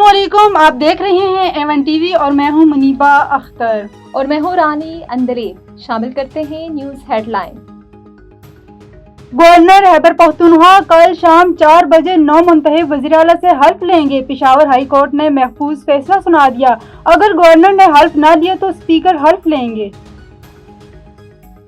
अस्सलाम वालेकुम, आप देख रहे हैं एवन टीवी और मैं हूं मुनीबा अख्तर और मैं हूं रानी अंदरेब। शामिल करते हैं news headline. Governor Khyber Pakhtunkhwa कल शाम 4 बजे 9 मुंतखब वज़ीर-ए-आला से हल्फ लेंगे। पेशावर हाई कोर्ट ने महफूज फैसला सुना दिया। अगर गवर्नर ने हल्फ ना दिया तो स्पीकर हल्फ लेंगे।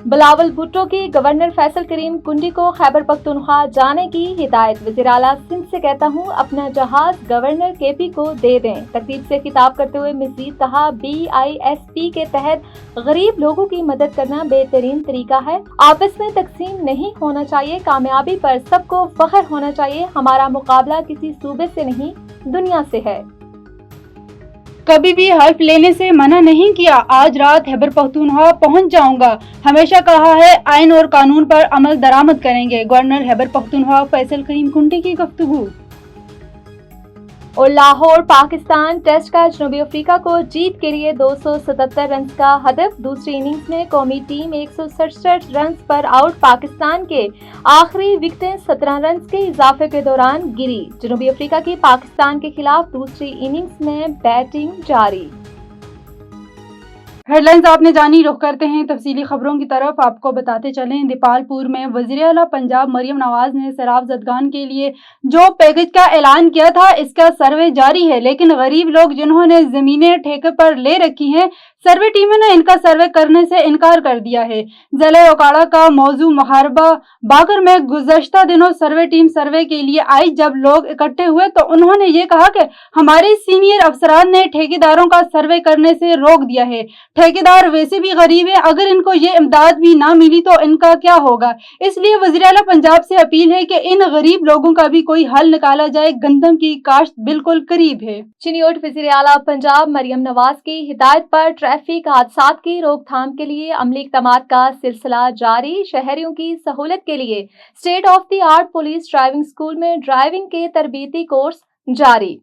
बिलावल भुट्टो की गवर्नर फैसल करीम कुंडी को खैबर पख्तूनख्वा जाने की हिदायत। वज़ीर-ए-आला सिंध से कहता हूँ अपना जहाज गवर्नर केपी को दे दें। तकरीब से खिताब करते हुए मज़ीद कहा, BISP के तहत गरीब लोगों की मदद करना बेहतरीन तरीका है। आपस में तकसीम नहीं होना चाहिए। कामयाबी पर सबको फख्र होना चाहिए। हमारा मुकाबला किसी सूबे से नहीं, दुनिया से है। कभी भी हल्फ लेने से मना नहीं किया। आज रात खैबर पख्तूनख्वा पहुंच जाऊंगा। हमेशा कहा है आइन और कानून पर अमल दरामद करेंगे। गवर्नर खैबर पख्तूनख्वा फैसल करीम कुंडी की गुफ्तगू। और लाहौर पाकिस्तान टेस्ट का जनूबी अफ्रीका को जीत के लिए 277 रन का हदफ। दूसरी इनिंग्स में कौमी टीम 167 रन पर आउट। पाकिस्तान के आखिरी विकेटें 17 रन के इजाफे के दौरान गिरी। जनूबी अफ्रीका की पाकिस्तान के खिलाफ दूसरी इनिंग्स में बैटिंग जारी। हेडलाइंस आपने जानी, रुख करते हैं तफसीली खबरों की तरफ। आपको बताते चलें, दीपालपुर में वज़ीर-ए-आला पंजाब मरियम नवाज ने सैलाब ज़दगान के लिए जो पैकेज का ऐलान किया था, इसका सर्वे जारी है। लेकिन गरीब लोग जिन्होंने ज़मीनें ठेके पर ले रखी हैं, सर्वे टीमों ने इनका सर्वे करने से इनकार कर दिया है। ज़िला ओकाड़ा का मौजू मुहारबा बाकर में गुज़श्ता दिनों सर्वे टीम सर्वे के लिए आई। जब लोग इकट्ठे हुए तो उन्होंने ये कहा कि हमारे सीनियर अफसरान ने ठेकेदारों का सर्वे करने से रोक दिया है। ठेकेदार वैसे भी गरीब है, अगर इनको ये इमदाद भी ना मिली तो इनका क्या होगा। इसलिए वज़ीर-ए-आला पंजाब से अपील है कि इन गरीब लोगों का भी कोई हल निकाला जाए। गंदम की काश्त बिल्कुल करीब है। चिन्योट वज़ीर-ए-आला पंजाब मरियम नवाज की हिदायत पर ट्रैफिक हादसात की रोकथाम के लिए अमली इक़दामात का सिलसिला जारी। शहरियों की सहूलत के लिए state of the art police driving school में ड्राइविंग के तरबीती कोर्स जारी।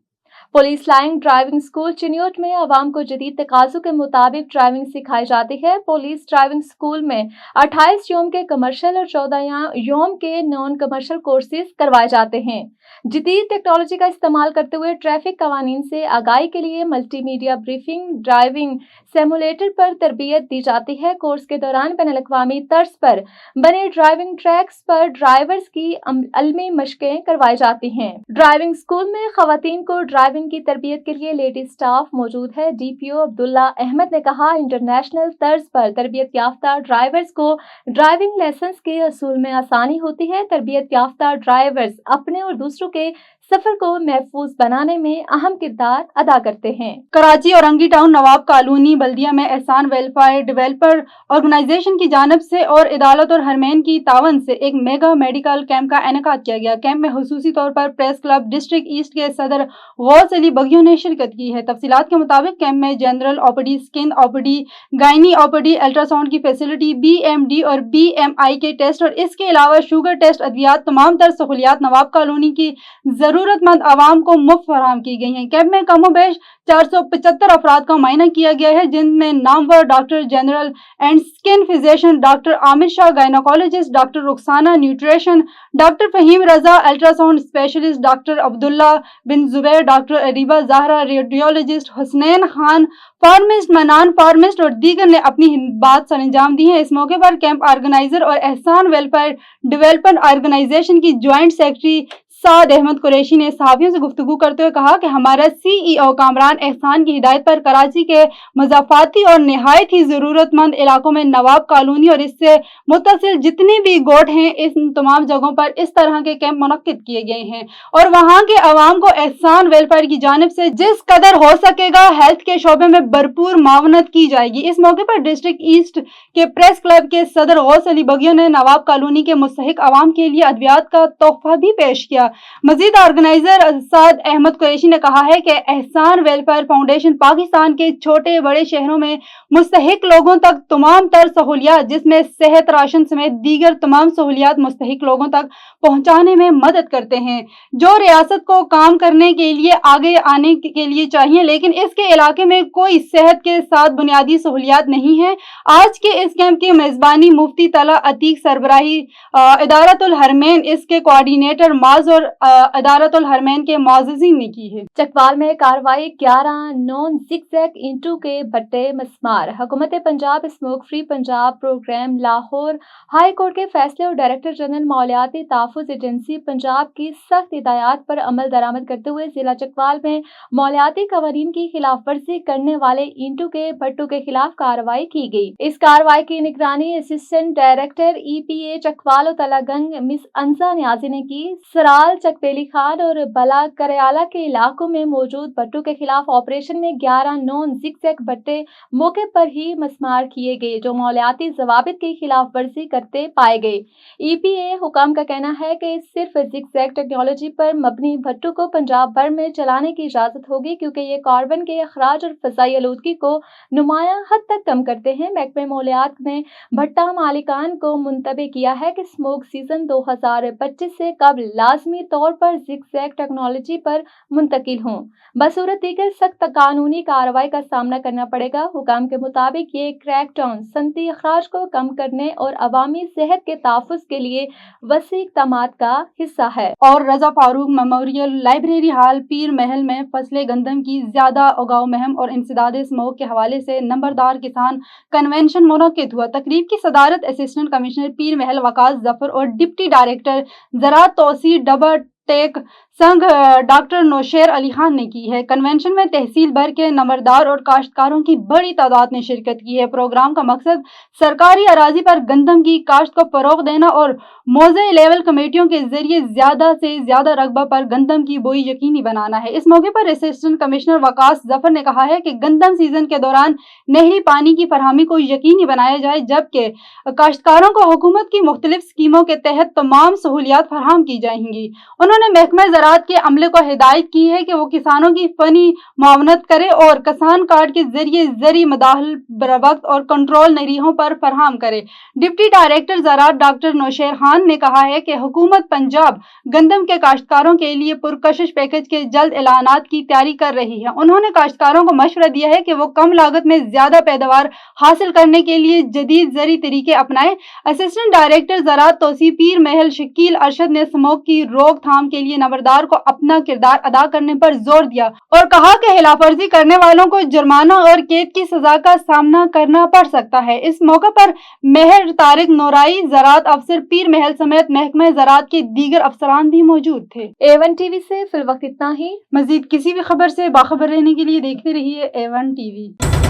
Police line driving school Chiniot में आवाम को जदीद तकाज़ों के मुताबिक ड्राइविंग सिखाई जाती है। पुलिस ड्राइविंग स्कूल में 28 योम के कमर्शियल और 14 योम के नॉन कमर्शियल कोर्सेज करवाए जाते हैं। जदीद टेक्नोलॉजी का इस्तेमाल करते हुए ट्रैफिक कवानीन से आगाही के लिए मल्टीमीडिया ब्रीफिंग, ड्राइविंग सिमुलेटर पर तरबियत दी जाती है। कोर्स के दौरान बैनुल-अक़वामी तर्ज पर बने ड्राइविंग ट्रैक्स पर ड्राइवर्स की अलमी मशकें करवाई जाती हैं। ड्राइविंग स्कूल में खवातीन को ड्राइविंग की तरबियत के लिए लेडी स्टाफ मौजूद है। DPO अब्दुल्ला अहमद ने कहा, इंटरनेशनल तर्ज पर तरबियत याफ्ता ड्राइवर्स को ड्राइविंग लाइसेंस के असूल में आसानी होती है। तरबियत याफ्ता ड्राइवर्स अपने और दूसरों के सफर को महफूज बनाने में अहम किरदार अदा करते हैं। कराची औरंगी टाउन नवाब कॉलोनी बल्दिया में एहसान वेलफेयर डेवलपर ऑर्गेनाइजेशन की जानिब से और अदालत और हरमैन की तावन से एक मेगा मेडिकल कैंप का इनेकाद किया गया। कैंप में हुसूसी तौर पर प्रेस क्लब डिस्ट्रिक्ट ईस्ट के सदर गौस अली बगियों ने शिरकत की है। तफसीलात के मुताबिक कैंप में general OPD, skin OPD, gynae OPD, ultrasound की फैसिलिटी, BMD और BMI के टेस्ट और इसके अलावा शुगर टेस्ट, अद्वियात, तमाम तर सहूलियात नवाब कॉलोनी की जरूरतमंद आवाम को मुफ्त फराहम की गई हैं। कैंप में कमोबेश 475 अफराद का मुआयना किया गया है, जिनमें नामवर doctor general and skin physician doctor Aamir Shah, gynaecologist doctor Rukhsana, nutrition doctor Faheem Raza, ultrasound specialist doctor Abdullah bin Zubair, doctor Ariba Zahra, radiologist Husnain Khan, pharmacist Manan pharmacist और दीगर ने अपनी बात सर अंजाम दी है। इस मौके पर कैंप ऑर्गेनाइजर और एहसान वेलफेयर डेवलपमेंट ऑर्गेनाइजेशन की ज्वाइंट सेक्रेटरी साद अहमद कुरैशी ने सहाफियों से गुफ्तगू करते हुए कहा कि हमारा CEO कामरान एहसान की हिदायत पर कराची के मज़ाफाती और निहायत ही ज़रूरतमंद इलाकों में नवाब कॉलोनी और इससे मुत्तसिल जितनी भी गोट हैं, इस तमाम जगहों पर इस तरह के कैंप मुनक्किद किए गए हैं और वहाँ के अवाम को एहसान वेलफेयर की जानिब से जिस कदर हो सकेगा हेल्थ के शोबे में भरपूर मावनत की जाएगी। इस मौके पर डिस्ट्रिक्ट ईस्ट के प्रेस क्लब के सदर गौस अली बगियों ने नवाब कॉलोनी के मुस्तहिक अवाम के लिए अद्वियात का तोहफा भी पेश किया। मजीद ऑर्गेनाइजर साद अहमद कुरैशी ने कहा है कि एहसान वेलफेयर फाउंडेशन पाकिस्तान के छोटे बड़े शहरों में मुस्तहिक लोगों तक तमाम तर सहूलियात जिसमें सेहत, राशन समेत दीगर तमाम सहूलियात मुस्तहिक लोगों तक पहुंचाने में मदद करते हैं, जो रियासत को काम करने के लिए आगे आने के लिए चाहिए, लेकिन इसके इलाके में कोई सेहत के साथ बुनियादी सहूलियात नहीं है। आज के इस कैंप की मेजबानी मुफ्ती तला अतीक सरबराही, इदारतुल हरमैन, इसके कोऑर्डिनेटर माज اور ادارت الحرمین کے معززین نے کی ہے۔ چکوال میں کارروائی 11 نون زگ زیگ اینٹوں کے بھٹے مسمار۔ حکومت Punjab smoke free Punjab program Lahore high court کے فیصلے اور ڈائریکٹر جنرل ماحولیاتی تحفظ ایجنسی پنجاب کی سخت ہدایات پر عمل درآمد کرتے ہوئے ضلع چکوال میں ماحولیاتی قوانین کی خلاف ورزی کرنے والے اینٹوں کے بھٹوں کے خلاف کارروائی کی گئی۔ اس کارروائی کی نگرانی اسسٹنٹ ڈائریکٹر EPA چکوال و تلہ گنگ مس انزا نیازی نے کی۔ سرال چکبیلی خان اور بلا کریالہ کے علاقوں میں موجود بھٹوں کے خلاف آپریشن میں 11 نون زگ زیگ بھٹے موقع پر ہی مسمار کیے گئے جو ماحولیاتی ضوابط کی خلاف ورزی کرتے پائے گئے۔ EPA حکام کا کہنا ہے کہ صرف زگ زیگ ٹیکنالوجی پر مبنی بھٹوں کو پنجاب بھر میں چلانے کی اجازت ہوگی کیونکہ یہ کاربن کے اخراج اور فضائی آلودگی کو نمایاں حد تک کم کرتے ہیں۔ محکمہ ماحولیات نے بھٹا مالکان کو منتبہ کیا ہے کہ اسموک سیزن 2025 سے قبل لازمی طور پر زگ زیگ ٹیکنالوجی پر منتقل ہوں، بصورت دیگر سخت قانونی کارروائی کا سامنا کرنا پڑے گا۔ حکام کے مطابق یہ کریک ڈاؤن صنعتی اخراج کو کم کرنے اور عوامی صحت کے تحفظ کے لیے وسیع اقدامات کا حصہ ہے۔ اور رضا فاروق میموریل لائبریری ہال پیر محل میں فصل گندم کی زیادہ اگاؤ مہم اور انسداد اسموک کے حوالے سے نمبردار کسان کنونشن منعقد ہوا۔ تقریب کی صدارت اسسٹنٹ کمشنر پیر محل وقاص ظفر اور ڈپٹی ڈائریکٹر زراعت توسیع ڈبہ ٹیک سنگھ ڈاکٹر نوشیر علی خان نے کی ہے۔ کنونشن میں تحصیل بھر کے نمبردار اور کاشتکاروں کی بڑی تعداد نے شرکت کی ہے۔ پروگرام کا مقصد سرکاری اراضی پر گندم کی کاشت کو فروغ دینا اور موضعی لیول کمیٹیوں کے ذریعے زیادہ سے زیادہ رقبہ پر گندم کی بوئی یقینی بنانا ہے۔ اس موقع پر اسسٹنٹ کمشنر وقاص ظفر نے کہا ہے کہ گندم سیزن کے دوران نہری پانی کی فراہمی کو یقینی بنایا جائے جبکہ کاشتکاروں کو حکومت کی مختلف اسکیموں کے تحت تمام سہولیات فراہم کی جائیں گی۔ انہوں نے محکمہ زراعت کے عملے کو ہدایت کی ہے کہ وہ کسانوں کی فنی معاونت کرے اور کسان کارڈ کے ذریعے زرعی مداخل بروقت اور کنٹرول نہریوں پر فراہم کرے۔ ڈپٹی ڈائریکٹر زراعت ڈاکٹر نوشیر خان نے کہا ہے کہ حکومت پنجاب گندم کے کاشتکاروں کے لیے پرکشش پیکج کے جلد اعلانات کی تیاری کر رہی ہے۔ انہوں نے کاشتکاروں کو مشورہ دیا ہے کہ وہ کم لاگت میں زیادہ پیداوار حاصل کرنے کے لیے جدید زرعی طریقے اپنائیں۔ اسسٹنٹ ڈائریکٹر زراعت توسیع پیر محل شکیل ارشد نے اسموک کی روک تھام کے لیے نمبردار کو اپنا کردار ادا کرنے پر زور دیا اور کہا کہ خلاف ورزی کرنے والوں کو جرمانہ اور قید کی سزا کا سامنا کرنا پڑ سکتا ہے۔ اس موقع پر مہر طارق نورائی زراعت افسر پیر محل سمیت محکمہ زراعت کے دیگر افسران بھی موجود تھے۔ A1 TV سے فی الوقت اتنا ہی۔ مزید کسی بھی خبر سے باخبر رہنے کے لیے دیکھتے رہیے A1 TV۔